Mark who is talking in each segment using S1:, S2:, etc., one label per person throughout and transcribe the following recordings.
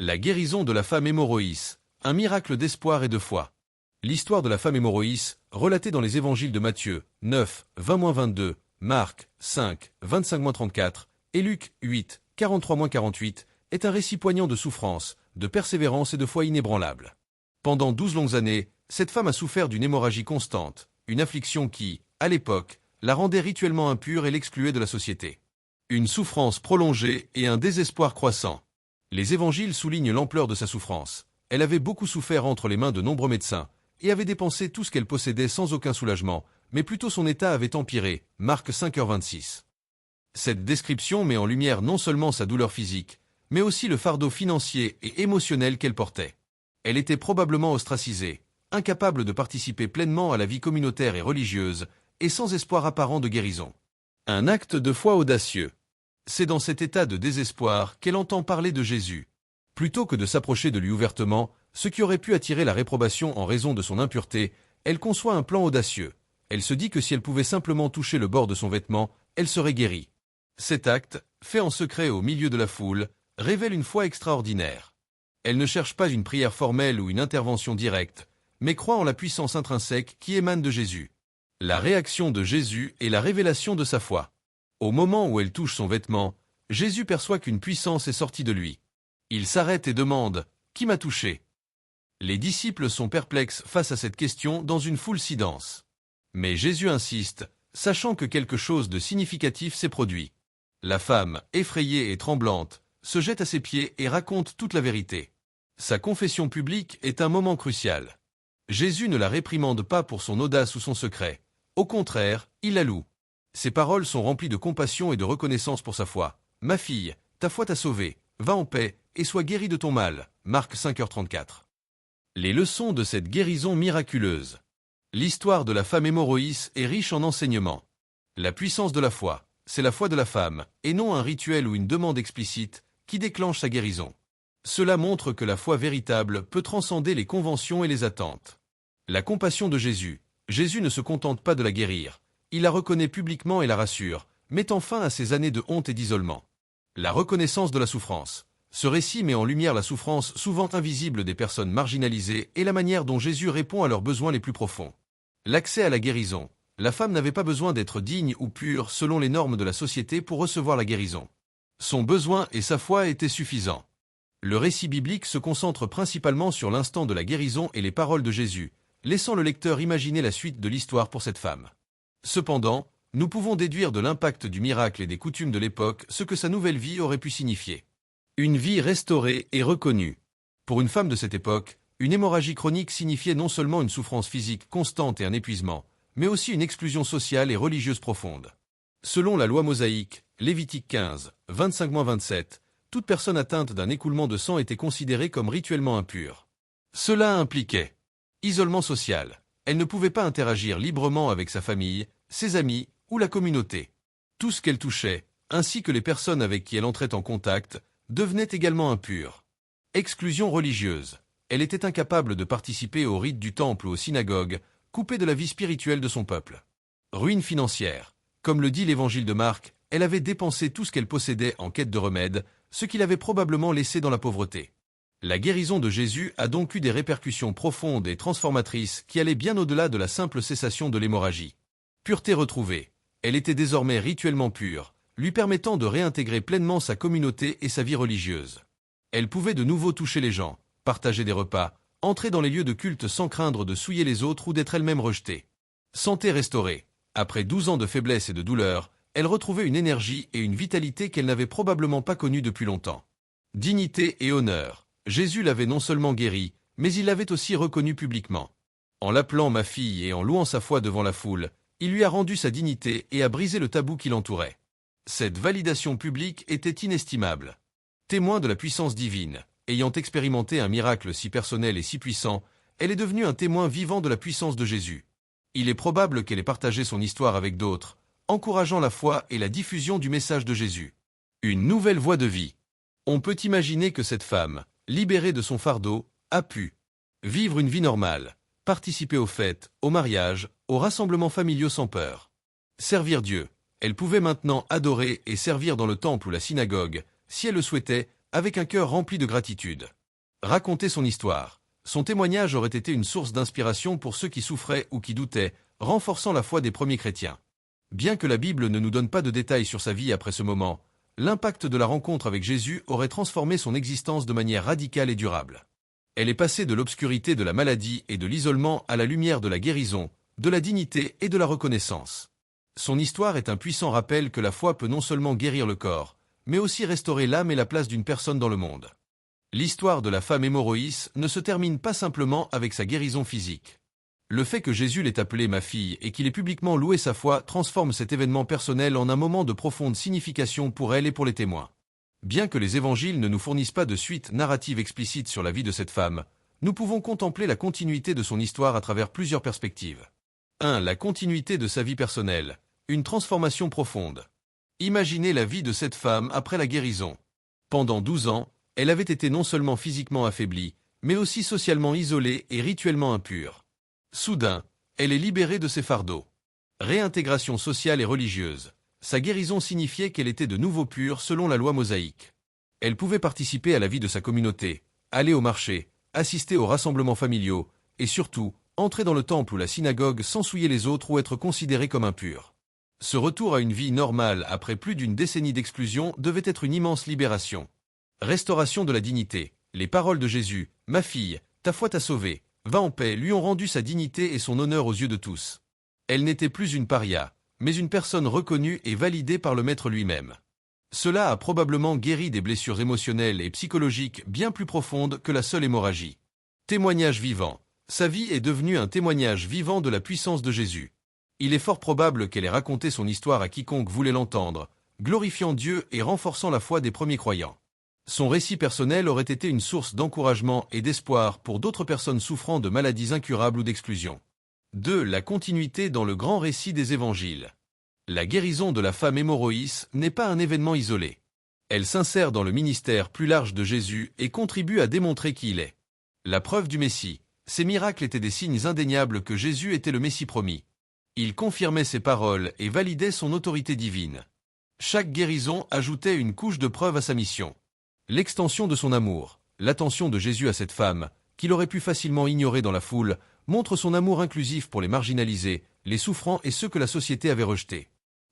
S1: La guérison de la femme hémorroïs, un miracle d'espoir et de foi. L'histoire de la femme hémorroïs, relatée dans les évangiles de Matthieu 9, 20-22, Marc 5, 25-34 et Luc 8, 43-48, est un récit poignant de souffrance, de persévérance et de foi inébranlable. Pendant 12 longues années, cette femme a souffert d'une hémorragie constante, une affliction qui, à l'époque, la rendait rituellement impure et l'excluait de la société. Une souffrance prolongée et un désespoir croissant. Les évangiles soulignent l'ampleur de sa souffrance. Elle avait beaucoup souffert entre les mains de nombreux médecins, et avait dépensé tout ce qu'elle possédait sans aucun soulagement, mais plutôt son état avait empiré, Marc 5h26. Cette description met en lumière non seulement sa douleur physique, mais aussi le fardeau financier et émotionnel qu'elle portait. Elle était probablement ostracisée, incapable de participer pleinement à la vie communautaire et religieuse, et sans espoir apparent de guérison. Un acte de foi audacieux. C'est dans cet état de désespoir qu'elle entend parler de Jésus. Plutôt que de s'approcher de lui ouvertement, ce qui aurait pu attirer la réprobation en raison de son impureté, elle conçoit un plan audacieux. Elle se dit que si elle pouvait simplement toucher le bord de son vêtement, elle serait guérie. Cet acte, fait en secret au milieu de la foule, révèle une foi extraordinaire. Elle ne cherche pas une prière formelle ou une intervention directe, mais croit en la puissance intrinsèque qui émane de Jésus. La réaction de Jésus est la révélation de sa foi. Au moment où elle touche son vêtement, Jésus perçoit qu'une puissance est sortie de lui. Il s'arrête et demande « Qui m'a touché ?» Les disciples sont perplexes face à cette question dans une foule si dense. Mais Jésus insiste, sachant que quelque chose de significatif s'est produit. La femme, effrayée et tremblante, se jette à ses pieds et raconte toute la vérité. Sa confession publique est un moment crucial. Jésus ne la réprimande pas pour son audace ou son secret. Au contraire, il la loue. Ses paroles sont remplies de compassion et de reconnaissance pour sa foi. « Ma fille, ta foi t'a sauvée, va en paix et sois guérie de ton mal. » Marc 5h34. Les leçons de cette guérison miraculeuse. L'histoire de la femme hémorroïs est riche en enseignements. La puissance de la foi, c'est la foi de la femme, et non un rituel ou une demande explicite, qui déclenche sa guérison. Cela montre que la foi véritable peut transcender les conventions et les attentes. La compassion de Jésus. Jésus ne se contente pas de la guérir. Il la reconnaît publiquement et la rassure, mettant fin à ses années de honte et d'isolement. La reconnaissance de la souffrance. Ce récit met en lumière la souffrance souvent invisible des personnes marginalisées et la manière dont Jésus répond à leurs besoins les plus profonds. L'accès à la guérison. La femme n'avait pas besoin d'être digne ou pure selon les normes de la société pour recevoir la guérison. Son besoin et sa foi étaient suffisants. Le récit biblique se concentre principalement sur l'instant de la guérison et les paroles de Jésus, laissant le lecteur imaginer la suite de l'histoire pour cette femme. Cependant, nous pouvons déduire de l'impact du miracle et des coutumes de l'époque ce que sa nouvelle vie aurait pu signifier. Une vie restaurée et reconnue. Pour une femme de cette époque, une hémorragie chronique signifiait non seulement une souffrance physique constante et un épuisement, mais aussi une exclusion sociale et religieuse profonde. Selon la loi mosaïque, Lévitique 15, 25-27, toute personne atteinte d'un écoulement de sang était considérée comme rituellement impure. Cela impliquait isolement social. Elle ne pouvait pas interagir librement avec sa famille, ses amis ou la communauté. Tout ce qu'elle touchait, ainsi que les personnes avec qui elle entrait en contact, devenait également impure. Exclusion religieuse. Elle était incapable de participer aux rites du temple ou aux synagogues, coupée de la vie spirituelle de son peuple. Ruine financière. Comme le dit l'évangile de Marc, elle avait dépensé tout ce qu'elle possédait en quête de remède, ce qui l'avait probablement laissé dans la pauvreté. La guérison de Jésus a donc eu des répercussions profondes et transformatrices qui allaient bien au-delà de la simple cessation de l'hémorragie. Pureté retrouvée. Elle était désormais rituellement pure, lui permettant de réintégrer pleinement sa communauté et sa vie religieuse. Elle pouvait de nouveau toucher les gens, partager des repas, entrer dans les lieux de culte sans craindre de souiller les autres ou d'être elle-même rejetée. Santé restaurée. Après 12 ans de faiblesse et de douleur, elle retrouvait une énergie et une vitalité qu'elle n'avait probablement pas connue depuis longtemps. Dignité et honneur. Jésus l'avait non seulement guérie, mais il l'avait aussi reconnue publiquement. En l'appelant ma fille et en louant sa foi devant la foule, il lui a rendu sa dignité et a brisé le tabou qui l'entourait. Cette validation publique était inestimable. Témoin de la puissance divine, ayant expérimenté un miracle si personnel et si puissant, elle est devenue un témoin vivant de la puissance de Jésus. Il est probable qu'elle ait partagé son histoire avec d'autres, encourageant la foi et la diffusion du message de Jésus. Une nouvelle voie de vie. On peut imaginer que cette femme, libérée de son fardeau, a pu vivre une vie normale, participer aux fêtes, aux mariages, aux rassemblements familiaux sans peur. Servir Dieu. Elle pouvait maintenant adorer et servir dans le temple ou la synagogue, si elle le souhaitait, avec un cœur rempli de gratitude. Raconter son histoire. Son témoignage aurait été une source d'inspiration pour ceux qui souffraient ou qui doutaient, renforçant la foi des premiers chrétiens. Bien que la Bible ne nous donne pas de détails sur sa vie après ce moment, l'impact de la rencontre avec Jésus aurait transformé son existence de manière radicale et durable. Elle est passée de l'obscurité de la maladie et de l'isolement à la lumière de la guérison, de la dignité et de la reconnaissance. Son histoire est un puissant rappel que la foi peut non seulement guérir le corps, mais aussi restaurer l'âme et la place d'une personne dans le monde. L'histoire de la femme hémorroïs ne se termine pas simplement avec sa guérison physique. Le fait que Jésus l'ait appelée ma fille et qu'il ait publiquement loué sa foi transforme cet événement personnel en un moment de profonde signification pour elle et pour les témoins. Bien que les évangiles ne nous fournissent pas de suite narrative explicite sur la vie de cette femme, nous pouvons contempler la continuité de son histoire à travers plusieurs perspectives. 1. La continuité de sa vie personnelle. Une transformation profonde. Imaginez la vie de cette femme après la guérison. Pendant 12 ans, elle avait été non seulement physiquement affaiblie, mais aussi socialement isolée et rituellement impure. Soudain, elle est libérée de ses fardeaux. Réintégration sociale et religieuse. Sa guérison signifiait qu'elle était de nouveau pure selon la loi mosaïque. Elle pouvait participer à la vie de sa communauté, aller au marché, assister aux rassemblements familiaux, et surtout, entrer dans le temple ou la synagogue sans souiller les autres ou être considérée comme impure. Ce retour à une vie normale après plus d'une décennie d'exclusion devait être une immense libération. Restauration de la dignité. Les paroles de Jésus, « Ma fille, ta foi t'a sauvée, va en paix » lui ont rendu sa dignité et son honneur aux yeux de tous. Elle n'était plus une paria, mais une personne reconnue et validée par le Maître lui-même. Cela a probablement guéri des blessures émotionnelles et psychologiques bien plus profondes que la seule hémorragie. Témoignage vivant. Sa vie est devenue un témoignage vivant de la puissance de Jésus. Il est fort probable qu'elle ait raconté son histoire à quiconque voulait l'entendre, glorifiant Dieu et renforçant la foi des premiers croyants. Son récit personnel aurait été une source d'encouragement et d'espoir pour d'autres personnes souffrant de maladies incurables ou d'exclusion. 2. La continuité dans le grand récit des évangiles. La guérison de la femme hémorroïs n'est pas un événement isolé. Elle s'insère dans le ministère plus large de Jésus et contribue à démontrer qui il est. La preuve du Messie. Ces miracles étaient des signes indéniables que Jésus était le Messie promis. Il confirmait ses paroles et validait son autorité divine. Chaque guérison ajoutait une couche de preuve à sa mission. L'extension de son amour, l'attention de Jésus à cette femme, qu'il aurait pu facilement ignorer dans la foule, montre son amour inclusif pour les marginalisés, les souffrants et ceux que la société avait rejetés.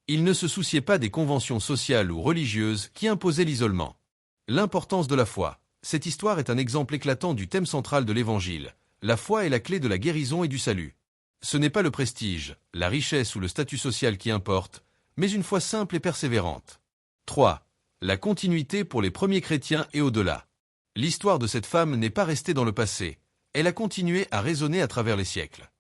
S1: Il ne se souciait pas des conventions sociales ou religieuses qui imposaient l'isolement. L'importance de la foi. Cette histoire est un exemple éclatant du thème central de l'Évangile. La foi est la clé de la guérison et du salut. Ce n'est pas le prestige, la richesse ou le statut social qui importe, mais une foi simple et persévérante. 3. La continuité pour les premiers chrétiens et au-delà. L'histoire de cette femme n'est pas restée dans le passé, elle a continué à résonner à travers les siècles.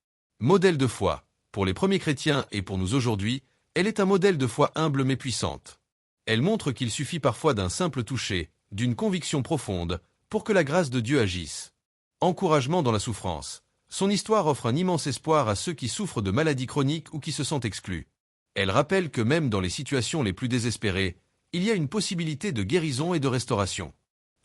S1: Modèle de foi. Pour les premiers chrétiens et pour nous aujourd'hui, elle est un modèle de foi humble mais puissante. Elle montre qu'il suffit parfois d'un simple toucher, d'une conviction profonde, pour que la grâce de Dieu agisse. Encouragement dans la souffrance. Son histoire offre un immense espoir à ceux qui souffrent de maladies chroniques ou qui se sentent exclus. Elle rappelle que même dans les situations les plus désespérées, il y a une possibilité de guérison et de restauration.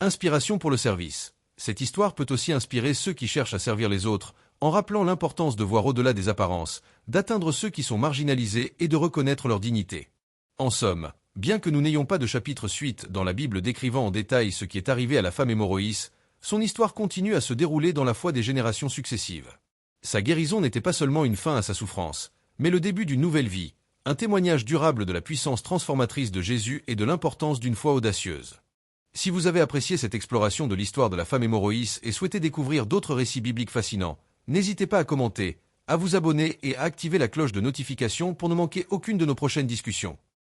S1: Inspiration pour le service. Cette histoire peut aussi inspirer ceux qui cherchent à servir les autres, en rappelant l'importance de voir au-delà des apparences, d'atteindre ceux qui sont marginalisés et de reconnaître leur dignité. En somme, bien que nous n'ayons pas de chapitre suite dans la Bible décrivant en détail ce qui est arrivé à la femme hémorroïs, son histoire continue à se dérouler dans la foi des générations successives. Sa guérison n'était pas seulement une fin à sa souffrance, mais le début d'une nouvelle vie, un témoignage durable de la puissance transformatrice de Jésus et de l'importance d'une foi audacieuse. Si vous avez apprécié cette exploration de l'histoire de la femme hémorroïs et souhaitez découvrir d'autres récits bibliques fascinants, n'hésitez pas à commenter, à vous abonner et à activer la cloche de notification pour ne manquer aucune de nos prochaines discussions.